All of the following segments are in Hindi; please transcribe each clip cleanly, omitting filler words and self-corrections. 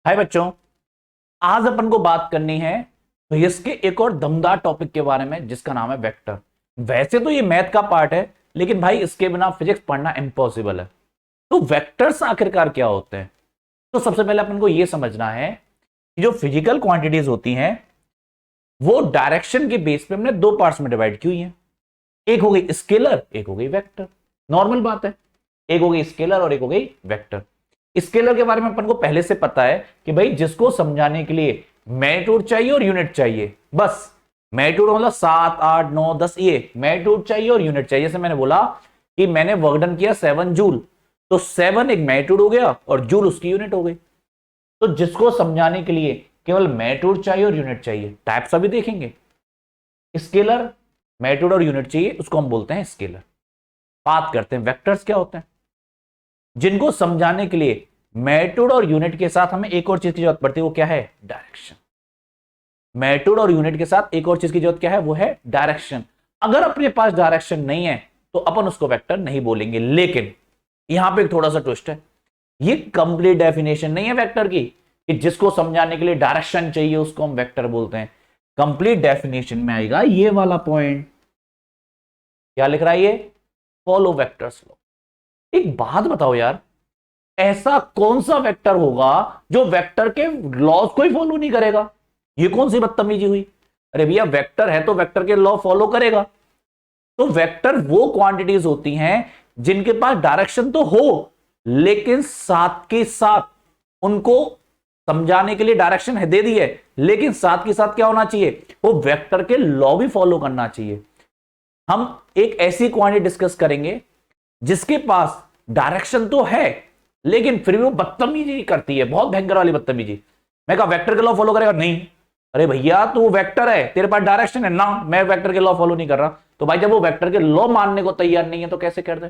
हाय बच्चों, आज अपन को बात करनी है फिजिक्स के एक और दमदार टॉपिक के बारे में जिसका नाम है वेक्टर। वैसे तो ये मैथ का पार्ट है, लेकिन भाई इसके बिना फिजिक्स पढ़ना इम्पॉसिबल है। तो वेक्टर्स आखिरकार क्या होते हैं? तो सबसे पहले अपन को यह समझना है कि जो फिजिकल क्वांटिटीज होती हैं वो डायरेक्शन के बेस पे हमने दो पार्ट्स में डिवाइड की हुई है। एक हो गई स्केलर, एक हो गई वेक्टर। नॉर्मल बात है, एक हो गई स्केलर और एक हो गई वेक्टर। स्केलर के बारे में अपन को पहले से पता है कि भाई जिसको समझाने के लिए मैग्नीट्यूड चाहिए और यूनिट चाहिए। बस मैग्नीट्यूड मतलब 7, 8, 9, 10, ये मैग्नीट्यूड चाहिए और यूनिट चाहिए। जैसे मैंने बोला कि मैंने वर्क डन किया 7 जूल, तो 7 एक मैग्नीट्यूड हो गया और जूल उसकी यूनिट हो गई। तो जिसको समझाने के लिए केवल मैग्नीट्यूड चाहिए और यूनिट चाहिए, टाइप्स अभी देखेंगे। स्केलर, मैग्नीट्यूड और यूनिट चाहिए, उसको हम बोलते हैं स्केलर। बात करते हैं वेक्टर्स क्या होते हैं, जिनको समझाने के लिए मैग्नीट्यूड और यूनिट के साथ हमें एक और चीज की जरूरत पड़ती है। वो क्या है? डायरेक्शन। मैग्नीट्यूड और यूनिट के साथ एक और चीज की जरूरत क्या है? वो है डायरेक्शन। अगर अपने पास डायरेक्शन नहीं है तो अपन उसको वेक्टर नहीं बोलेंगे। लेकिन यहां पे एक थोड़ा सा ट्विस्ट है, ये कंप्लीट डेफिनेशन नहीं है वेक्टर की कि जिसको समझाने के लिए डायरेक्शन चाहिए उसको हम वेक्टर बोलते हैं। कंप्लीट डेफिनेशन में आएगा ये वाला पॉइंट। क्या लिख रहा है ये? Follow vectors law. एक बात बताओ यार, ऐसा कौन सा वेक्टर होगा जो वेक्टर के लॉज को ही फॉलो नहीं करेगा? ये कौन सी बदतमीजी हुई? अरे भैया, वेक्टर है तो वेक्टर के लॉ फॉलो करेगा। तो वेक्टर वो क्वांटिटीज होती हैं जिनके पास डायरेक्शन तो हो, लेकिन साथ के साथ उनको समझाने के लिए डायरेक्शन है दे दी है, लेकिन साथ के साथ क्या होना चाहिए? वो वेक्टर के लॉ भी फॉलो करना चाहिए। हम एक ऐसी क्वांटिटी डिस्कस करेंगे जिसके पास डायरेक्शन तो है लेकिन फिर भी वो बदतमीजी करती है, बहुत भयंकर वाली बदतमीजी। मैं कहा वेक्टर के लॉ फॉलो करेगा? नहीं। अरे भैया, तू वेक्टर है, तेरे पास डायरेक्शन है ना, मैं वेक्टर के लॉ फॉलो नहीं कर रहा। तो भाई जब वो वेक्टर के लॉ मानने को तैयार नहीं है तो कैसे कर दे?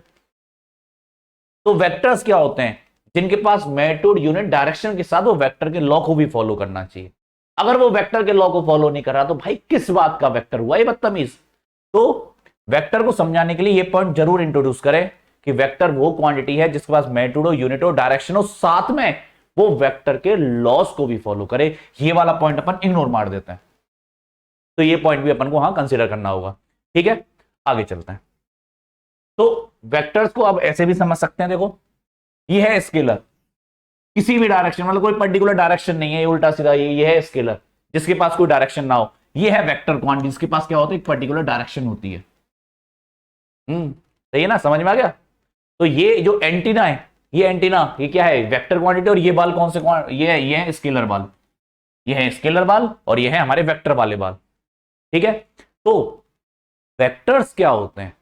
तो वेक्टर्स क्या होते हैं? जिनके पास मैग्नीट्यूड, यूनिट, डायरेक्शन के साथ वो वेक्टर के लॉ को भी फॉलो करना चाहिए। अगर वो वेक्टर के लॉ को फॉलो नहीं कर रहा तो भाई किस बात का वेक्टर हुआ? ये बदतमीज। तो वेक्टर को समझाने के लिए ये पॉइंट जरूर इंट्रोड्यूस करें कि वेक्टर वो क्वांटिटी है जिसके पास मैग्नीट्यूड हो, यूनिट हो, डायरेक्शन हो, साथ में वो वेक्टर के लॉस को भी फॉलो करे। ये वाला पॉइंट अपन इग्नोर मार देते हैं, तो ये पॉइंट भी अपन को हाँ कंसीडर करना होगा। ठीक है, आगे चलते हैं। तो वेक्टर्स को अब ऐसे भी समझ सकते हैं। देखो, ये है स्केलर, किसी भी डायरेक्शन, मतलब कोई पर्टिकुलर डायरेक्शन नहीं है, ये उल्टा सीधा, ये है स्केलर जिसके पास कोई डायरेक्शन ना हो। ये है वेक्टर क्वांटिटी, जिसके पास क्या होता है? एक पर्टिकुलर डायरेक्शन होती है। सही है ना? समझ में आ गया? तो ये जो एंटीना है, ये एंटीना, ये क्या है? Vector quantity. और ये बाल कौन से ये है स्केलर बाल। ये है स्केलर बाल और ये है हमारे वेक्टर वाले बाल। ठीक है, तो वेक्टर्स क्या होते हैं?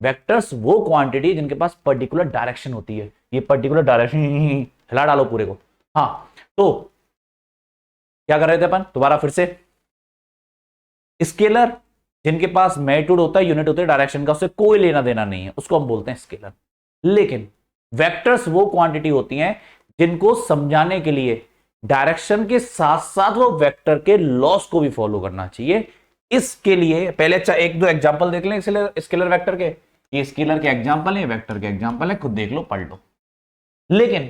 वेक्टर्स वो क्वांटिटी जिनके पास पर्टिकुलर डायरेक्शन होती है। ये पर्टिकुलर डायरेक्शन, हिला डालो पूरे को। हाँ, तो क्या कर रहे थे अपन? दोबारा फिर से, स्केलर जिनके पास मैग्नीट्यूड होता है, यूनिट होता है, डायरेक्शन का उससे कोई लेना देना नहीं है, उसको हम बोलते हैं स्केलर। लेकिन वेक्टर्स वो क्वांटिटी होती हैं जिनको समझाने के लिए डायरेक्शन के साथ साथ वो वेक्टर के लॉस को भी फॉलो करना चाहिए। इसके लिए पहले अच्छा एक दो एग्जांपल देख लें स्केलर वेक्टर के। ये स्केलर के एग्जांपल है, वेक्टर के एग्जांपल है, खुद देख लो, पढ़ लो। लेकिन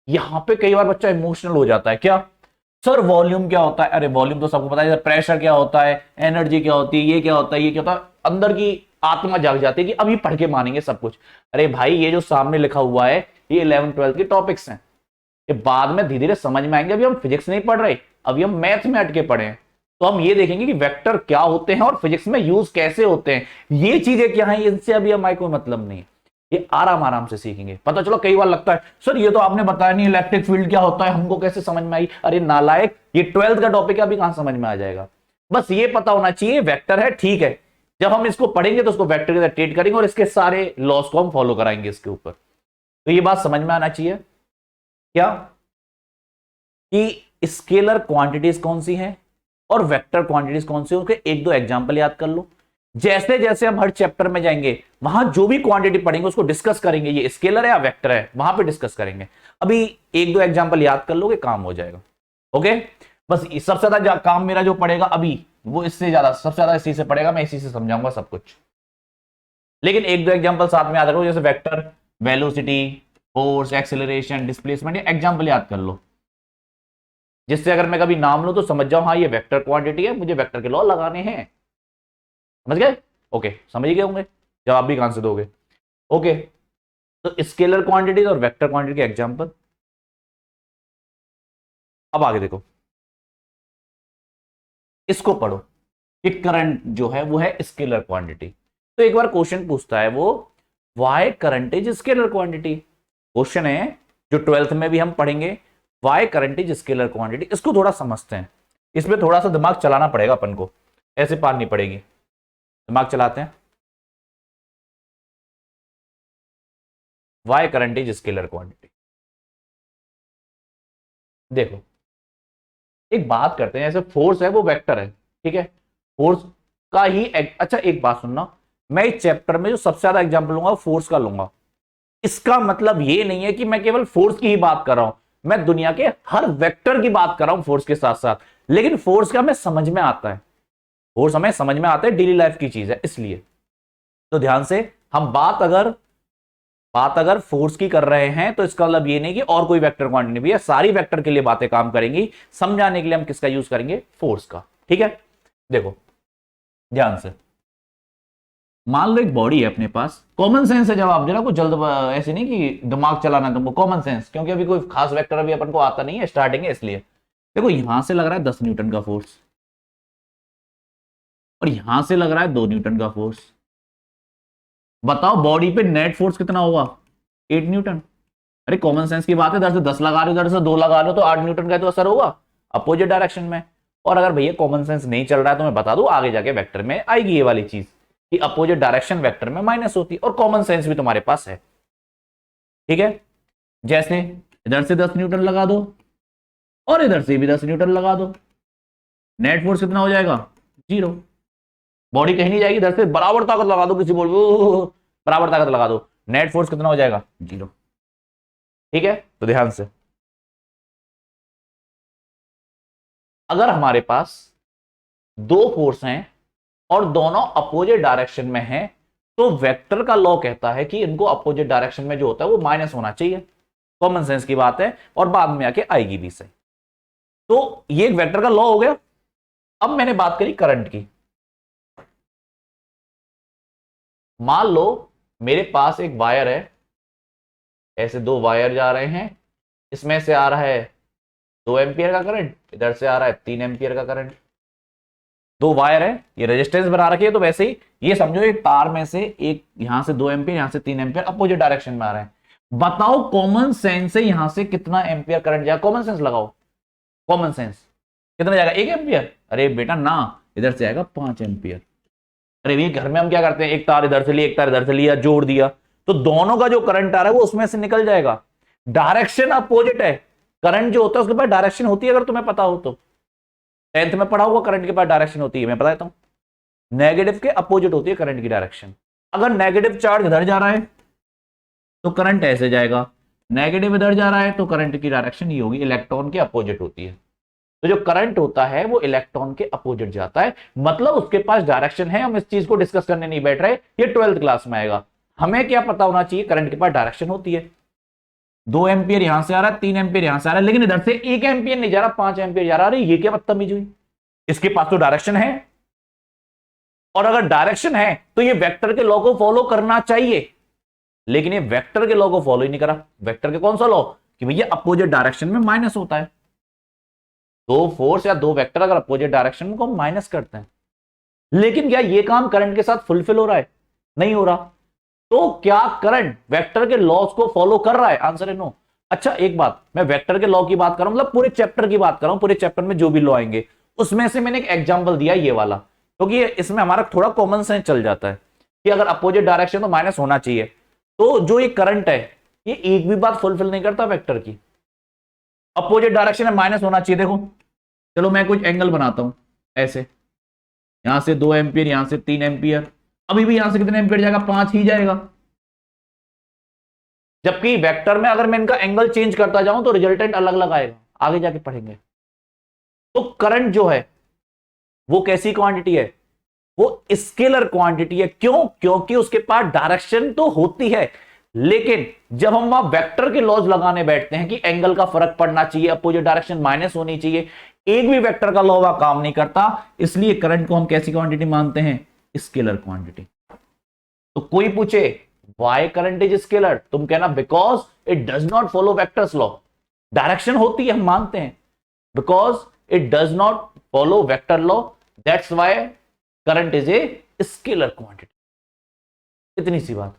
यहां पे कई बार बच्चा इमोशनल हो जाता है। क्या सर, वॉल्यूम क्या होता है? अरे वॉल्यूम तो सबको पता है। प्रेशर क्या होता है, एनर्जी क्या होती है, ये क्या होता है, ये क्या होता है। अंदर की आत्मा जाग जाती है कि अब ये पढ़ के मानेंगे सब कुछ। अरे भाई, ये जो सामने लिखा हुआ है ये 11th 12th के टॉपिक्स हैं, ये बाद में धीरे धीरे समझ में आएंगे। अभी हम फिजिक्स नहीं पढ़ रहे, अभी हम मैथ में अटके पड़े हैं। तो हम ये देखेंगे कि वेक्टर क्या होते हैं और फिजिक्स में यूज कैसे होते हैं। ये चीजें क्या है, इनसे अभी हमारे कोई मतलब नहीं है, ये आराम आराम से सीखेंगे। पता चलो कई बार लगता है सर ये तो आपने बताया नहीं इलेक्ट्रिक फील्ड क्या होता है, हमको कैसे समझ में आई? अरे नालायक, ये 12th का टॉपिक है, अभी कहां समझ में आ जाएगा? बस ये पता होना चाहिए वेक्टर है, ठीक है। जब हम इसको पढ़ेंगे तो उसको वेक्टर के साथ ट्रीट करेंगे और इसके सारे लॉस को हम फॉलो कराएंगे इसके ऊपर। तो ये बात समझ में आना चाहिए क्या कि स्केलर क्वांटिटीज कौन सी हैं और वेक्टर क्वांटिटीज कौन सी, उनके एक दो एग्जांपल याद कर लो। जैसे जैसे हम हर चैप्टर में जाएंगे वहां जो भी क्वांटिटी पढ़ेंगे उसको डिस्कस करेंगे, ये स्केलर है या वेक्टर है, वहां पे डिस्कस करेंगे। अभी एक दो एग्जांपल याद कर लोगे, काम हो जाएगा। ओके, बस सबसे ज्यादा काम मेरा जो पड़ेगा अभी वो इससे ज्यादा, सबसे ज्यादा इसी से पड़ेगा, मैं इसी से समझाऊंगा सब कुछ। लेकिन एक दो एग्जांपल साथ में याद रखो, जैसे vector, velocity, force, acceleration, displacement, example याद कर लो। जिससे अगर मैं कभी नाम लूं तो समझ जाऊं हाँ ये वेक्टर क्वांटिटी है, मुझे वेक्टर के लॉ लगाने हैं। समझ गए? ओके, समझ गए होंगे, जवाब भी कहां से दोगे। ओके, तो स्केलर क्वांटिटी और वेक्टर क्वांटिटी के एग्जांपल। अब आगे देखो, इसको पढ़ो कि करंट जो है वो है स्केलर क्वांटिटी। तो एक बार क्वेश्चन पूछता है वो, why current is scalar quantity. Question है जो 12th में भी हम पढ़ेंगे, why current is scalar quantity. इसको थोड़ा समझते हैं, इसमें थोड़ा सा दिमाग चलाना पड़ेगा अपन को, ऐसे पार नहीं पड़ेगी। दिमाग चलाते हैं। Why current is scalar quantity. देखो एक बात करते हैं, जैसे फोर्स है वो वेक्टर है, ठीक है, फोर्स का ही अच्छा एक बात सुनना, मैं इस चैप्टर में जो सबसे ज्यादा एग्जांपल लूंगा फोर्स का लूंगा। इसका मतलब ये नहीं है कि मैं केवल फोर्स की ही बात कर रहा हूं, मैं दुनिया के हर वेक्टर की बात कर रहा हूं फोर्स के साथ साथ। लेकिन फोर्स का हमें समझ में आता है, फोर्स हमें समझ में आता है, डेली लाइफ की चीज है इसलिए। तो ध्यान से, हम बात अगर फोर्स की कर रहे हैं तो इसका मतलब ये नहीं कि और कोई वेक्टर क्वांटिटी भी है, सारी वेक्टर के लिए बातें काम करेंगी। समझाने के लिए हम किसका यूज करेंगे, फोर्स का। ठीक है, देखो ध्यान से, मान लो एक बॉडी है अपने पास, कॉमन सेंस है जवाब देना, कुछ जल्द ऐसे नहीं कि दिमाग चलाना तुमको, कॉमन सेंस, क्योंकि अभी कोई खास वेक्टर अभी अपन को आता नहीं है, स्टार्टिंग है इसलिए। देखो यहां से लग रहा है 10 न्यूटन का फोर्स और यहां से लग रहा है 2 न्यूटन का फोर्स। बताओ बॉडी पे नेट फोर्स कितना होगा, 8 न्यूटन। अरे कॉमन सेंस की बात है, इधर से 10 लगा रहे हो, इधर से 2 लगा रहे हो, तो 8 न्यूटन का तो असर होगा अपोजिट डायरेक्शन में। और अगर भैया कॉमन सेंस नहीं चल रहा है तो मैं बता दूं, आगे जाके वेक्टर में आएगी ये वाली चीज कि अपोजिट डायरेक्शन वेक्टर में माइनस होती है, और कॉमन सेंस भी तुम्हारे पास है। ठीक है, जैसे इधर से 10 न्यूटन लगा दो और इधर से भी 10 न्यूटन लगा दो, नेट फोर्स कितना हो जाएगा, 0। बॉडी कहीं नहीं जाएगी, इधर से बराबर ताकत लगा दो, किसी बोल बराबर ताकत लगा दो, नेट फोर्स कितना हो जाएगा, 0। ठीक है, तो ध्यान से, अगर हमारे पास दो फोर्स हैं और दोनों अपोजिट डायरेक्शन में हैं, तो वेक्टर का लॉ कहता है कि इनको अपोजिट डायरेक्शन में जो होता है वो माइनस होना चाहिए। कॉमन सेंस की बात है और बाद में आके आएगी भी सही। तो ये एक वेक्टर का लॉ हो गया। अब मैंने बात करी करंट की। मान लो मेरे पास एक वायर है, ऐसे दो वायर जा रहे हैं, इसमें से आ रहा है 2 एम्पियर का करंट, इधर से आ रहा है 3 एम्पियर का करंट। दो वायर है, ये रेजिस्टेंस बना रखी है, तो वैसे ही ये समझो एक तार में से एक यहां से 2 एम्पियर, यहां से 3 एम्पियर अपोजिट डायरेक्शन में आ रहे हैं। बताओ कॉमन सेंस से यहां से कितना एम्पियर करंट जाएगा, कॉमन सेंस लगाओ, कॉमन सेंस कितना जाएगा, 1 एम्पियर। अरे बेटा ना, इधर से आएगा 5 एम्पियर। अरे ये घर में हम क्या करते हैं, एक तार इधर से लिया, एक तार इधर से लिया, जोड़ दिया, तो दोनों का जो करंट आ रहा है वो उसमें से निकल जाएगा। डायरेक्शन अपोजिट है, करंट जो होता है उसके पास डायरेक्शन होती है, अगर तुम्हें पता हो तो। 10th में पढ़ा हुआ, करंट के पास डायरेक्शन होती है, मैं बता देता हूं, नेगेटिव के अपोजिट होती है करंट की डायरेक्शन। अगर नेगेटिव चार्ज इधर जा रहा है तो करंट ऐसे जाएगा, नेगेटिव इधर जा रहा है तो करंट की डायरेक्शन ये होगी, इलेक्ट्रॉन के अपोजिट होती है। तो जो करंट होता है वो इलेक्ट्रॉन के अपोजिट जाता है, मतलब उसके पास डायरेक्शन है। हम इस चीज को डिस्कस करने नहीं बैठ रहे, ये 12th क्लास में आएगा। हमें क्या पता होना चाहिए, करंट के पास डायरेक्शन होती है। 2 एम्पियर यहां से आ रहा है, 3 एम्पियर यहां से आ रहा है, लेकिन इधर से 1 एम्पियर नहीं जा रहा, 5 एम्पियर जा रहा है। ये क्या बदतमीजी हुई, इसके पास तो डायरेक्शन है, और अगर डायरेक्शन है तो ये वेक्टर के लॉ को फॉलो करना चाहिए, लेकिन ये वेक्टर के लॉ को फॉलो ही नहीं करा। वेक्टर के कौन सा लॉ, कि भैया अपोजिट डायरेक्शन में माइनस होता है। दो फोर्स या दो वेक्टर अगर अपोजिट डायरेक्शन को माइनस करते हैं, लेकिन क्या ये काम करंट के साथ फुलफिल हो रहा है, नहीं हो रहा। तो क्या करंट वेक्टर के लॉस को फॉलो कर रहा है, आंसर है नो। अच्छा एक बात, मैं वेक्टर के लॉ की बात कर रहा हूं, मतलब पूरे चैप्टर की बात कर रहा हूं, पूरे चैप्टर में जो भी लॉ आएंगे उसमें से मैंने एक एग्जांपल दिया ये वाला, क्योंकि इसमें हमारा थोड़ा कॉमन सेंस चल जाता है कि अगर अपोजिट डायरेक्शन तो माइनस होना चाहिए। तो जो ये करंट है ये एक भी बात फुलफिल नहीं करता वेक्टर की, अपोजिट डायरेक्शन में माइनस होना चाहिए। देखो चलो मैं कुछ एंगल बनाता हूं, ऐसे यहां से 2 एम्पियर, यहां से 3 एम्पियर, अभी भी यहां से कितने एम्पियर जाएगा, 5 ही जाएगा। जबकि वेक्टर में अगर मैं इनका एंगल चेंज करता जाऊं तो रिजल्टेंट अलग अलग आएगा, आगे जाके पढ़ेंगे। तो करंट जो है वो कैसी क्वांटिटी है, वो स्केलर क्वांटिटी है। क्यों, क्योंकि उसके पास डायरेक्शन तो होती है, लेकिन जब हम वहां वेक्टर के लॉज लगाने बैठते हैं कि एंगल का फर्क पड़ना चाहिए, अपोजिट डायरेक्शन माइनस होनी चाहिए, एक भी वेक्टर का लॉ वहां काम नहीं करता। इसलिए करंट को हम कैसी क्वांटिटी मानते हैं? Scalar quantity. तो कोई पूछे वाई करंट इज स्केलर, तुम कहना because it does not follow vectors law. Direction होती है, हम मानते हैं, because it does not follow vector law, that's why current is a scalar quantity. इतनी सी बात।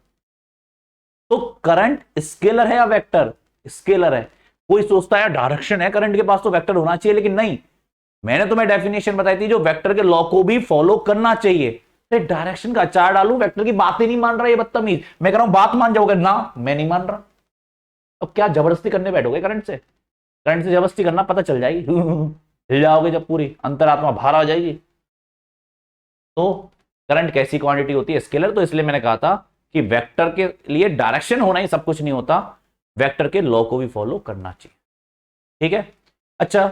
तो करंट स्केलर है या वेक्टर? स्केलर है। कोई सोचता है डायरेक्शन है करंट के पास तो वेक्टर होना चाहिए, लेकिन नहीं, मैंने तुम्हें डेफिनेशन बताई थी जो वेक्टर के लॉ को भी फॉलो करना चाहिए। डायरेक्शन का चार डालू, वेक्टर की बात ही नहीं मान रहा, ये बदतमीज। मैं कह रहा हूं बात मान जाओगे ना, मैं नहीं मान रहा। अब क्या जबरदस्ती करने बैठोगे करंट से? करंट से जबरदस्ती करना, पता चल जाएगी हिल जाओगे जब पूरी अंतरात्मा बाहर आ जाएगी। तो करंट कैसी क्वांटिटी होती है? स्केलर। तो इसलिए मैंने कहा था कि वेक्टर के लिए डायरेक्शन होना ही सब कुछ नहीं होता, वेक्टर के लॉ को भी फॉलो करना चाहिए। ठीक है। अच्छा,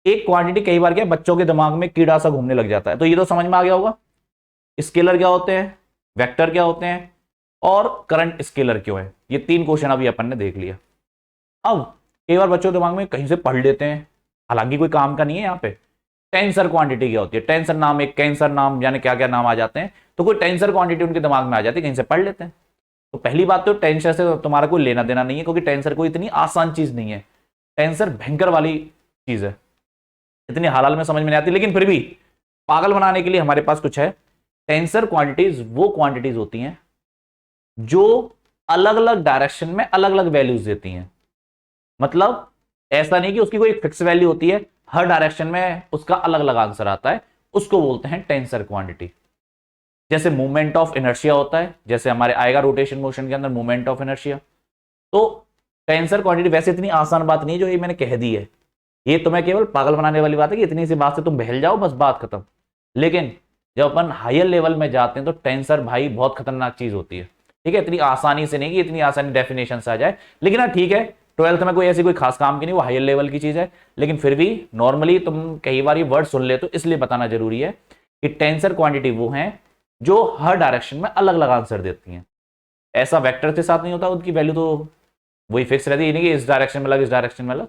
एक क्वांटिटी कई बार क्या बच्चों के दिमाग में कीड़ा सा घूमने लग जाता है, तो ये तो समझ में आ गया होगा स्केलर क्या होते हैं, वेक्टर क्या होते हैं, और करंट स्केलर क्यों है। ये तीन क्वेश्चन अभी अपन ने देख लिया। अब कई बार बच्चों के दिमाग में कहीं से पढ़ लेते हैं, हालांकि कोई काम का नहीं है यहाँ पे। टेंसर क्वांटिटी क्या होती है? टेंसर नाम, एक कैंसर नाम, यानी क्या क्या नाम आ जाते हैं, तो कोई टेंसर क्वांटिटी उनके दिमाग में आ जाती है, कहीं से पढ़ लेते हैं। तो पहली बात तो टेंसर से तुम्हारा कोई लेना देना नहीं है, क्योंकि टेंसर कोई इतनी आसान चीज नहीं है। टेंसर भयंकर वाली चीज है, इतनी हाल में समझ में नहीं आती, लेकिन फिर भी पागल बनाने के लिए हमारे पास कुछ है। टेंसर क्वांटिटीज वो क्वांटिटीज होती हैं जो अलग अलग डायरेक्शन में अलग अलग वैल्यूज देती हैं। मतलब ऐसा नहीं कि उसकी कोई फिक्स वैल्यू होती है, हर डायरेक्शन में उसका अलग अलग आंसर आता है, उसको बोलते हैं टेंसर क्वांटिटी। जैसे मूवमेंट ऑफ इनर्शिया होता है, जैसे हमारे आएगा रोटेशन मोशन के अंदर मूवमेंट ऑफ इनर्शिया। तो टेंसर क्वांटिटी वैसे इतनी आसान बात नहीं है जो ये मैंने कह दी है, ये तुम्हें केवल पागल बनाने वाली बात है कि इतनी सी बात से तुम बहल जाओ, बस बात खत्म। लेकिन जब अपन हायर लेवल में जाते हैं तो टेंसर भाई बहुत खतरनाक चीज होती है। ठीक है, इतनी आसानी से नहीं कि इतनी आसानी डेफिनेशन से आ जाए, लेकिन हाँ ठीक है, 12th में कोई ऐसी कोई खास काम की नहीं, वो हायर लेवल की चीज है। लेकिन फिर भी नॉर्मली तुम कई बार ये वर्ड सुन ले, तो इसलिए बताना जरूरी है कि टेंसर क्वांटिटी वो है जो हर डायरेक्शन में अलग अलग आंसर देती हैं। ऐसा वेक्टर के साथ नहीं होता, उनकी वैल्यू तो वही फिक्स रहती है, नहीं कि इस डायरेक्शन में अलग, इस डायरेक्शन में अलग।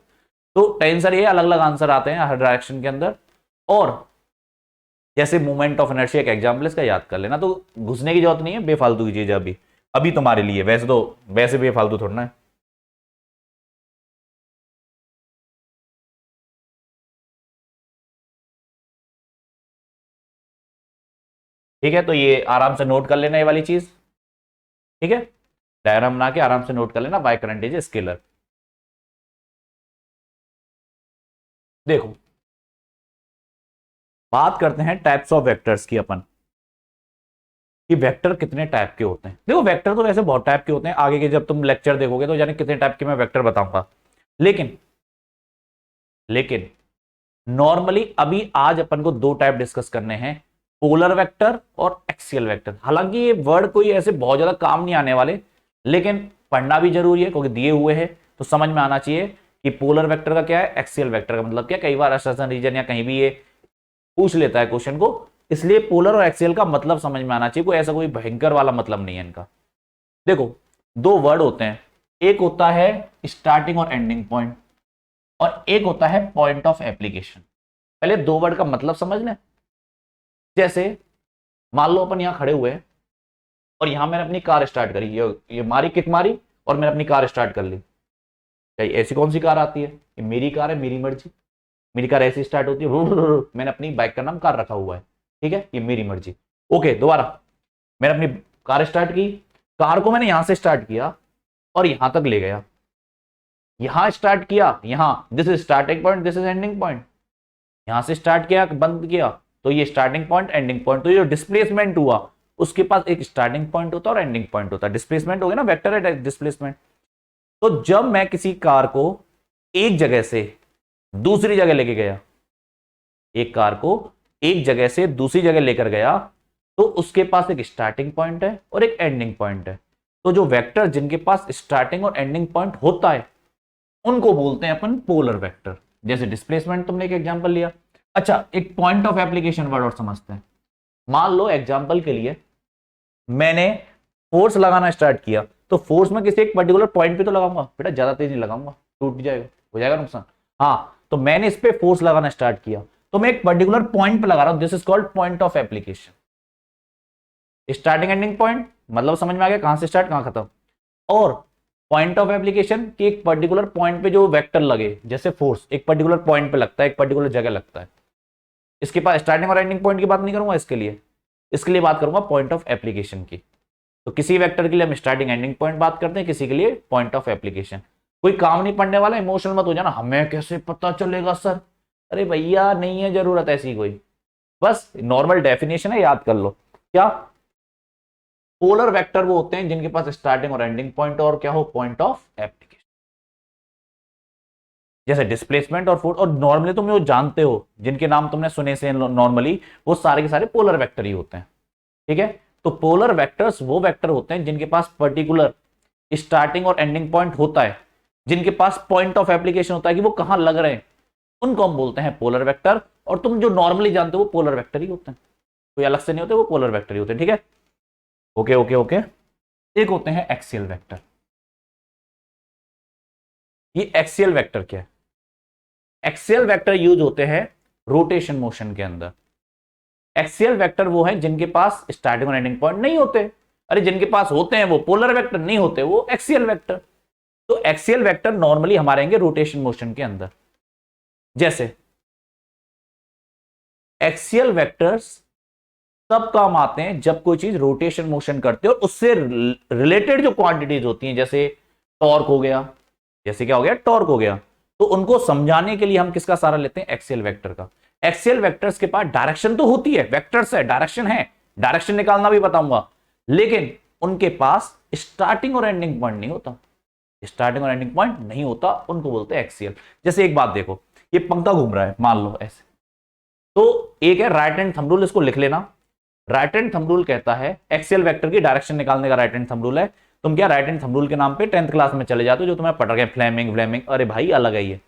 तो टेंसर ये अलग अलग आंसर आते हैं हर डायरेक्शन के अंदर। और जैसे मूवमेंट ऑफ इनर्शिया का एग्जांपल इसका याद कर लेना, तो घुसने की जरूरत नहीं है, बेफालतू की चीज अभी अभी तुम्हारे लिए, वैसे तो वैसे बेफालतू थोड़ा है। ठीक है, तो ये आराम से नोट कर लेना ये वाली चीज। ठीक है, डायग्राम बना के आराम से नोट कर लेना, बाय करंट इज स्केलर। देखो बात करते हैं टाइप्स ऑफ वेक्टर्स की अपन, कि वेक्टर कितने टाइप के होते हैं। देखो वेक्टर तो वैसे बहुत टाइप के होते हैं, आगे के जब तुम लेक्चर देखोगे तो जाने कितने टाइप के मैं वेक्टर बताऊंगा। लेकिन लेकिन नॉर्मली अभी आज अपन को दो टाइप डिस्कस करने हैं, पोलर वेक्टर और एक्सियल वेक्टर। हालांकि ये वर्ड कोई ऐसे बहुत ज्यादा काम नहीं आने वाले, लेकिन पढ़ना भी जरूरी है क्योंकि दिए हुए हैं, तो समझ में आना चाहिए कि पोलर वेक्टर का क्या है, एक्सियल वेक्टर का मतलब क्या। कई बार असर्शन रीजन या कहीं भी ये पूछ लेता है क्वेश्चन को, इसलिए पोलर और एक्सियल का मतलब समझ में आना चाहिए, कोई ऐसा कोई भयंकर वाला मतलब नहीं है इनका। देखो दो वर्ड होते हैं, एक होता है स्टार्टिंग और एंडिंग पॉइंट, और एक होता है पॉइंट ऑफ एप्लीकेशन। पहले दो वर्ड का मतलब समझ लें। जैसे मान लो अपन यहां खड़े हुए हैं और यहां मैंने अपनी कार स्टार्ट करी, ये मारी किक मारी और मैंने अपनी कार स्टार्ट कर ली। ऐसी कौन सी कार आती है? ये मेरी कार है, मेरी मर्जी, मेरी कार ऐसी स्टार्ट होती है, मैंने अपनी बाइक का नाम कार रखा हुआ है। ठीक है, ये मेरी मर्जी। ओके, दोबारा मैंने अपनी कार स्टार्ट की, कार को मैंने यहां से स्टार्ट किया और यहां तक ले गया, यहां स्टार्ट किया, यहां this is starting point, this is ending point. यहां से स्टार्ट किया, बंद किया, तो ये स्टार्टिंग पॉइंट एंडिंग पॉइंट। तो ये जो डिस्प्लेसमेंट हुआ उसके पास एक स्टार्टिंग पॉइंट होता है और एंडिंग पॉइंट होता है। डिस्प्लेसमेंट हो गया ना, वेक्टर है डिस्प्लेसमेंट। तो जब मैं किसी कार को एक जगह से दूसरी जगह लेके गया, एक कार को एक जगह से दूसरी जगह लेकर गया, तो उसके पास एक स्टार्टिंग पॉइंट है और एक एंडिंग पॉइंट है। तो जो वेक्टर जिनके पास स्टार्टिंग और एंडिंग पॉइंट होता है उनको बोलते हैं अपन पोलर वेक्टर। जैसे डिस्प्लेसमेंट तुमने एक एग्जांपल लिया। अच्छा, एक पॉइंट ऑफ एप्लीकेशन वर्ड और समझते हैं। मान लो एग्जांपल के लिए मैंने फोर्स लगाना स्टार्ट किया, तो फोर्स में किसी एक पर्टिकुलर पॉइंट पे तो लगाऊंगा बेटा, ज्यादा तेज नहीं लगाऊंगा, टूट जाएगा, हो जाएगा नुकसान। हाँ, तो मैंने इस पे फोर्स लगाना स्टार्ट किया, तो मैं एक पर्टिकुलर पॉइंट पे लगा रहा हूं, this is called point of application. Starting ending point मतलब समझ में आ गया, कहां से स्टार्ट कहां खत्म। और पॉइंट ऑफ एप्लीकेशन की एक पर्टिकुलर पॉइंट पे जो वेक्टर लगे, जैसे फोर्स एक पर्टिकुलर पॉइंट पे लगता है, एक पर्टिकुलर जगह लगता है। इसके पास स्टार्टिंग और एंडिंग पॉइंट की बात नहीं करूंगा, इसके लिए बात करूंगा पॉइंट ऑफ एप्लीकेशन की। तो किसी वेक्टर के लिए हम स्टार्टिंग एंडिंग पॉइंट बात करते हैं, किसी के लिए पॉइंट ऑफ एप्लीकेशन। कोई काम नहीं पड़ने वाला, इमोशनल मत हो जाना, हमें कैसे पता चलेगा सर। अरे भैया नहीं है जरूरत ऐसी कोई, बस नॉर्मल डेफिनेशन है, याद कर लो। क्या पोलर वेक्टर वो होते हैं जिनके पास स्टार्टिंग और एंडिंग पॉइंट और क्या हो, पॉइंट ऑफ एप्लीकेशन। जैसे डिस्प्लेसमेंट और फोर्स, और नॉर्मली तुम जो जानते हो जिनके नाम तुमने सुने से नॉर्मली, वो सारे के सारे पोलर वेक्टर ही होते हैं। ठीक है, तो पोलर वेक्टर्स वो वेक्टर होते हैं जिनके पास पर्टिकुलर स्टार्टिंग और एंडिंग पॉइंट होता है, जिनके पास पॉइंट ऑफ एप्लीकेशन होता है कि वो कहां लग रहे हैं, उनको हम बोलते हैं पोलर वेक्टर। और तुम जो नॉर्मली जानते हो वो पोलर वेक्टर ही होते हैं, कोई अलग से नहीं होते, वो पोलर वेक्टर ही होते हैं। ठीक है, ओके ओके ओके। एक होते हैं एक्सियल वेक्टर। ये एक्सियल वेक्टर क्या है? एक्सियल वेक्टर यूज होते हैं रोटेशन मोशन के अंदर। एक्सियल वेक्टर वो है जिनके पास स्टार्टिंग और एंडिंग पॉइंट नहीं होते। अरे जिनके पास होते हैं वो पोलर वेक्टर, नहीं होते वो एक्सियल वेक्टर। तो एक्सियल वेक्टर नॉर्मली हमारे आएंगे रोटेशन मोशन के अंदर। जैसे एक्सियल वेक्टर्स तब काम आते हैं जब कोई चीज रोटेशन मोशन करते हो और उससे रिलेटेड जो क्वांटिटीज होती हैं, जैसे टॉर्क हो गया, जैसे क्या हो गया, टॉर्क हो गया, तो उनको समझाने के लिए हम किसका सहारा लेते हैं, एक्सियल वेक्टर का। एक्सियल वेक्टर्स के पास डायरेक्शन तो होती है, वेक्टर्स है, डायरेक्शन है, डायरेक्शन निकालना भी बताऊंगा, लेकिन उनके पास स्टार्टिंग और एंडिंग पॉइंट नहीं होता। स्टार्टिंग और एंडिंग पॉइंट नहीं होता, उनको बोलते हैं एक्सियल। जैसे एक बात देखो, ये पंखा घूम रहा है मान लो ऐसे, तो एक है राइट हैंड थंब रूल, इसको लिख लेना। राइट हैंड थंब रूल कहता है एक्सियल वेक्टर की डायरेक्शन निकालने का राइट हैंड थंब रूल है। तुम क्या राइट हैंड थंब रूल के नाम पे 10th क्लास में चले जाते हो, जो तुम्हें पढ़ रहे हैं फ्लेमिंग व्लेमिंग, अरे भाई अलग है ये,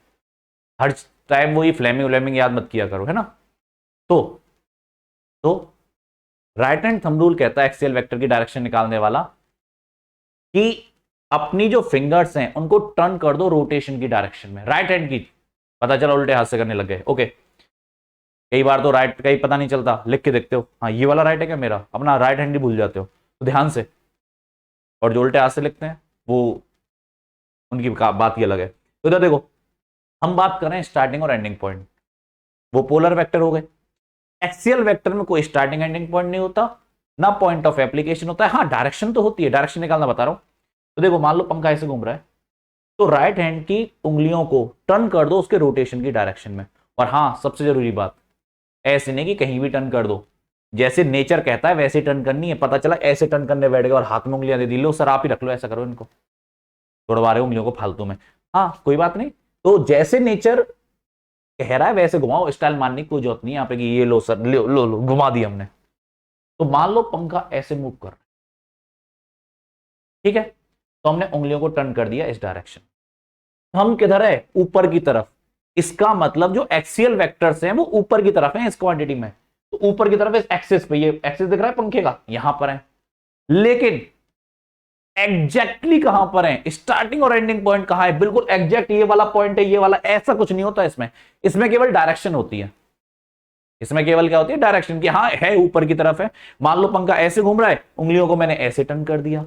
हर टाइम वही फ्लेमिंग व्लेमिंग याद मत किया करो, है ना। तो राइट हैंड थंब रूल कहता है एक्सियल वेक्टर की डायरेक्शन निकालने वाला कि अपनी जो फिंगर्स हैं उनको टर्न कर दो रोटेशन की डायरेक्शन में, राइट हैंड की। पता चला उल्टे हाथ से करने लग गए, ओके। कई बार तो राइट कहीं पता नहीं चलता, लिख के देखते हो, हाँ ये वाला राइट है क्या मेरा, अपना राइट हैंड ही भूल जाते हो, तो ध्यान से। और जो उल्टे हाथ से लिखते हैं वो उनकी बात ही अलग है। तो इधर देखो, हम बात कर रहे हैं स्टार्टिंग और एंडिंग पॉइंट, वो पोलर वेक्टर हो गए। एक्सियल वेक्टर में कोई स्टार्टिंग एंडिंग पॉइंट नहीं होता, ना पॉइंट ऑफ एप्लीकेशन होता है, हाँ डायरेक्शन तो होती है, डायरेक्शन निकालना बता रहा हूं। तो देखो मान लो पंखा ऐसे घूम रहा है, तो राइट हैंड की उंगलियों को टर्न कर दो उसके रोटेशन की डायरेक्शन में। और हाँ सबसे जरूरी बात, ऐसे नहीं कि कहीं भी टर्न कर दो, जैसे नेचर कहता है वैसे टर्न करनी है। पता चला ऐसे टर्न करने बैठ गए और हाथ में उंगलियां दे दी, लो सर आप ही रख लो, ऐसा करो, इनको तोड़वा रहे हो उंगलियों को फालतू में, हाँ कोई बात नहीं। तो जैसे नेचर कह रहा है वैसे घुमाओ, स्टाइल मानने की कोई जरूरत नहीं यहाँ पे कि ये लो सर, लो लो लो घुमा दी हमने। तो मान लो पंखा ऐसे मूव कर रहा है, ठीक है, तो हमने उंगलियों को टर्न कर दिया इस डायरेक्शन। हम किधर है, ऊपर की तरफ। इसका मतलब जो एक्सियल वेक्टर्स हैं वो ऊपर की तरफ हैं इस क्वांटिटी में, तो ऊपर की तरफ इस एक्सिस पे, ये एक्सिस दिख रहा है पंखे का, यहां पर है। लेकिन एग्जैक्टली कहां पर है, स्टार्टिंग और एंडिंग पॉइंट कहां है, बिल्कुल एग्जैक्ट ये वाला पॉइंट है, ये वाला, ऐसा कुछ नहीं होता इसमें। इसमें केवल डायरेक्शन होती है, इसमें केवल क्या होती है, डायरेक्शन की। हाँ है ऊपर की तरफ है, मान लो पंखा ऐसे घूम रहा है, उंगलियों को मैंने ऐसे टर्न कर दिया,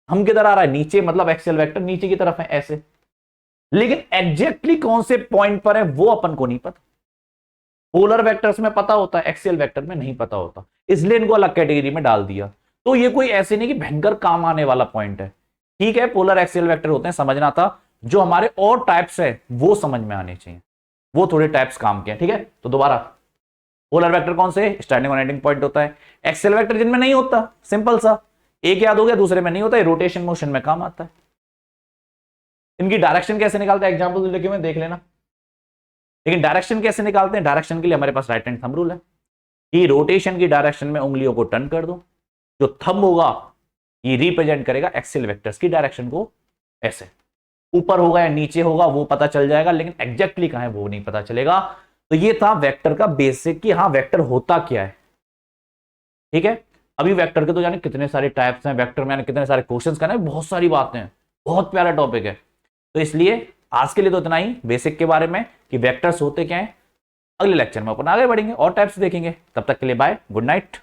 हम किधर आ रहा है, नीचे, मतलब एक्सियल वेक्टर नीचे की तरफ है ऐसे। लेकिन एग्जैक्टली कौन से पॉइंट पर है वो अपन को नहीं पता। पोलर वेक्टर्स में पता होता है, एक्सियल वेक्टर में नहीं पता होता, इसलिए इनको अलग कैटेगरी में डाल दिया। तो ये कोई ऐसे नहीं कि भयंकर काम आने वाला पॉइंट है, ठीक है। पोलर एक्सियल वेक्टर होते हैं, समझना था। जो हमारे और टाइप्स है वो समझ में आने चाहिए, वो थोड़े टाइप्स काम के हैं, ठीक है। तो दोबारा, पोलर वेक्टर कौन से, स्टार्टिंग और एंडिंग पॉइंट होता है। एक्सियल वेक्टर जिनमें नहीं होता, सिंपल सा, एक याद हो गया, दूसरे में नहीं होता, रोटेशन मोशन में काम आता है। इनकी डायरेक्शन कैसे निकालते हैं, एग्जांपल लिखे हुए देख लेना। लेकिन डायरेक्शन कैसे निकालते हैं, डायरेक्शन के लिए हमारे पास राइट हैंड थंब रूल है कि रोटेशन की डायरेक्शन में उंगलियों को टर्न कर दो। जो थंब होगा ये रिप्रेजेंट करेगा एक्सियल वेक्टर्स की डायरेक्शन को, ऐसे ऊपर होगा या नीचे होगा वो पता चल जाएगा, लेकिन एग्जैक्टली कहां है वो नहीं पता चलेगा। तो ये था वेक्टर का बेसिक कि हाँ वेक्टर होता क्या है, ठीक है। अभी वेक्टर के तो जाने कितने सारे टाइप्स हैं, वेक्टर में कितने सारे क्वेश्चंस करने हैं, बहुत सारी बातें हैं, बहुत प्यारा टॉपिक है। तो इसलिए आज के लिए तो इतना ही बेसिक के बारे में कि वेक्टर्स होते क्या हैं। अगले लेक्चर में अपन आगे बढ़ेंगे और टाइप्स देखेंगे। तब तक के लिए बाय, गुड नाइट।